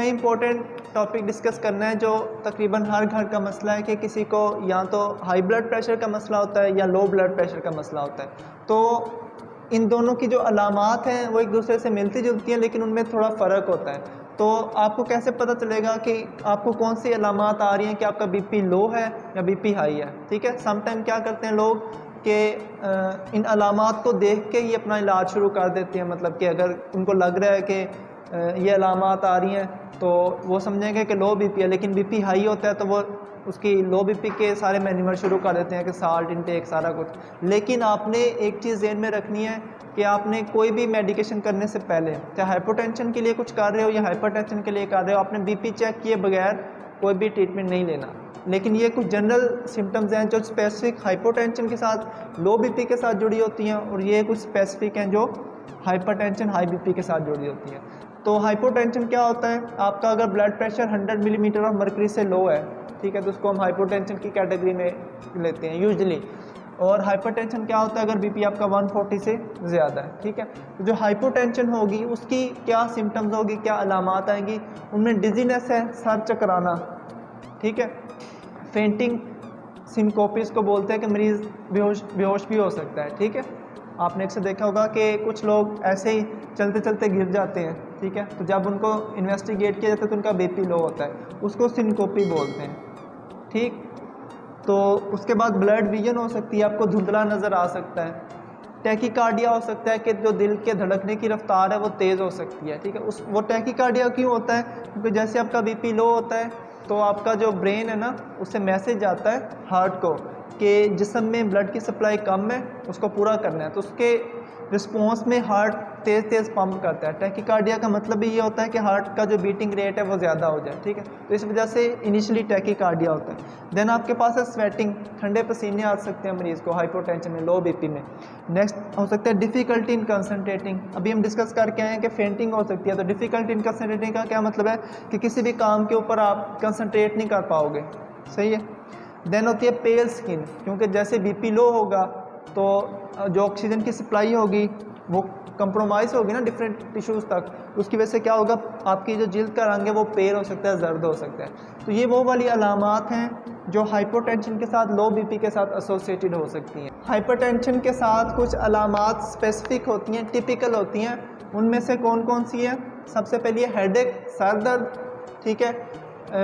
नए important topic discuss करना है जो तकरीबन हर घर का मसला है कि किसी को या तो हाई ब्लड प्रेशर का मसला होता है या लो ब्लड प्रेशर का मसला होता है। तो इन दोनों की जो अलामात हैं वो एक दूसरे से मिलती जुलती हैं, लेकिन उनमें थोड़ा फ़र्क होता है। तो आपको कैसे पता चलेगा कि आपको कौन सी अलामात आ रही हैं कि आपका बीपी लो है या बीपी हाई है? ठीक है, समटाइम क्या करते हैं लोग कि इन अलामात को देख के ही अपना इलाज शुरू कर देते हैं। मतलब कि अगर उनको लग रहा है कि ये अलामात आ रही हैं तो वो समझेंगे कि लो बीपी है, लेकिन बीपी हाई होता है तो वो उसकी लो बीपी के सारे मैन्यूवर शुरू कर देते हैं कि साल्ट इनटेक सारा कुछ। लेकिन आपने एक चीज़ ज़हन में रखनी है कि आपने कोई भी मेडिकेशन करने से पहले, चाहे हाइपोटेंशन के लिए कुछ कर रहे हो या हाइपरटेंशन के लिए कर रहे हो, आपने बीपी चेक किए बगैर कोई भी ट्रीटमेंट नहीं लेना। लेकिन ये कुछ जनरल सिम्टम्स हैं जो स्पेसिफिक हाइपोटेंशन के साथ, लो बीपी के साथ जुड़ी होती हैं, और ये कुछ स्पेसिफिक हैं जो हाइपरटेंशन हाई बीपी के साथ जुड़ी होती हैं। तो हाइपोटेंशन क्या होता है? आपका अगर blood pressure 100 millimetre of mercury से लो है, ठीक है, तो उसको हम हाइपोटेंशन की कैटेगरी में लेते हैं यूजुअली। और हाइपरटेंशन क्या होता है? अगर बीपी आपका 140 से ज़्यादा है, ठीक है। तो जो हाइपोटेंशन होगी उसकी क्या सिम्टम्स होगी, क्या अलामात आएंगी? उनमें डिजीनेस है, सर चकराना, ठीक है, फेंटिंग, सिनकोपिस को बोलते हैं कि मरीज़ बेहोश भी हो सकता है, ठीक है। आपने अक्सर देखा होगा कि कुछ लोग ऐसे ही चलते चलते गिर जाते हैं, ठीक है, तो जब उनको इन्वेस्टिगेट किया जाता है तो उनका बीपी लो होता है, उसको सिनकोपी बोलते हैं, ठीक। तो उसके बाद ब्लड विजन हो सकती है, आपको धुंधला नज़र आ सकता है। टैकीकार्डिया हो सकता है कि जो दिल के धड़कने की रफ्तार है वो तेज़ हो सकती है, ठीक है। वो टैकीकार्डिया क्यों होता है? क्योंकि जैसे आपका बीपी लो होता है तो आपका जो ब्रेन है ना, उससे मैसेज आता है हार्ट को कि जिस्म में ब्लड की सप्लाई कम है, उसको पूरा करना है, तो उसके रिस्पॉन्स में हार्ट तेज़ तेज़ पंप करता है। टैकीकार्डिया का मतलब भी ये होता है कि हार्ट का जो बीटिंग रेट है वो ज़्यादा हो जाए, ठीक है। तो इस वजह से इनिशियली टैकीकार्डिया होता है। देन आपके पास है स्वेटिंग, ठंडे पसीने आ सकते हैं मरीज़ को हाइपोटेंशन में, लो बीपी में। नेक्स्ट हो सकता है डिफ़िकल्टी इन कंसनट्रेटिंग, अभी हम डिस्कस करके आए हैं कि फेंटिंग हो सकती है। तो डिफ़िकल्टी इन कंसनट्रेटिंग का क्या मतलब है कि किसी भी काम के ऊपर आप कंसनट्रेट नहीं कर पाओगे, सही है। देन होती है पेल स्किन, क्योंकि जैसे बीपी लो होगा तो जो ऑक्सीजन की सप्लाई होगी वो कंप्रोमाइज़ होगी ना डिफरेंट टिश्यूज़ तक, उसकी वजह से क्या होगा, आपकी जो जिल्द का रंग है वो पेल हो सकता है, जर्द हो सकता है। तो ये वो वाली अलामात हैं जो हाइपोटेंशन के साथ, लो बीपी के साथ एसोसिएटेड हो सकती हैं। हाइपरटेंशन के साथ कुछ अलामात स्पेसिफिक होती हैं, टिपिकल होती हैं। उनमें से कौन कौन सी हैं? सबसे पहले हेडेक, सर दर्द, ठीक है।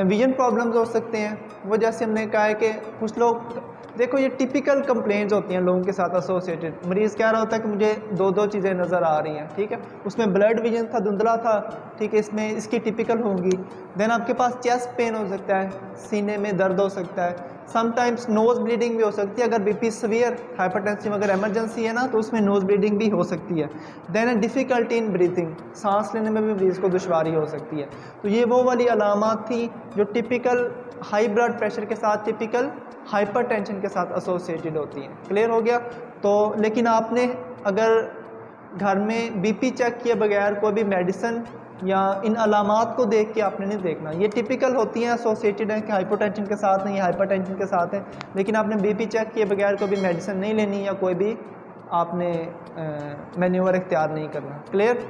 विजन प्रॉब्लम्स हो सकते हैं, वो जैसे हमने कहा है कि कुछ लोग, देखो ये टिपिकल कंप्लेंट्स होती हैं लोगों के साथ एसोसिएटेड। मरीज़ कह रहा होता है कि मुझे दो चीज़ें नज़र आ रही हैं, ठीक है, उसमें ब्लड विजन था, धुंधला था, ठीक है, इसमें इसकी टिपिकल होंगी। देन आपके पास चेस्ट पेन हो सकता है, सीने में दर्द हो सकता है, समटाइम्स नोज़ ब्लीडिंग भी हो सकती है। अगर बीपी सीवियर हाइपरटेंसिव अगर इमरजेंसी है ना तो उसमें नोज़ ब्लीडिंग भी हो सकती है। देन डिफ़िकल्टी इन ब्रीथिंग, सांस लेने में भी मरीज़ को दुश्वारी हो सकती है। तो ये वो वाली अलामात थी जो टिपिकल हाई ब्लड प्रेशर के साथ, टिपिकल हाइपरटेंशन के साथ एसोसिएटेड होती हैं। क्लियर हो गया? तो लेकिन आपने अगर घर में बीपी चेक किए बगैर कोई भी मेडिसिन या इन अलामात को देख के आपने नहीं देखना। ये टिपिकल होती हैं, एसोसिएटेड हैं कि हाइपोटेंशन के साथ नहीं, हाइपरटेंशन के साथ है, लेकिन आपने बीपी चेक किए बगैर कोई भी मेडिसिन नहीं लेनी या कोई भी आपने मैन्यूवर इख्तियार नहीं करना। क्लियर?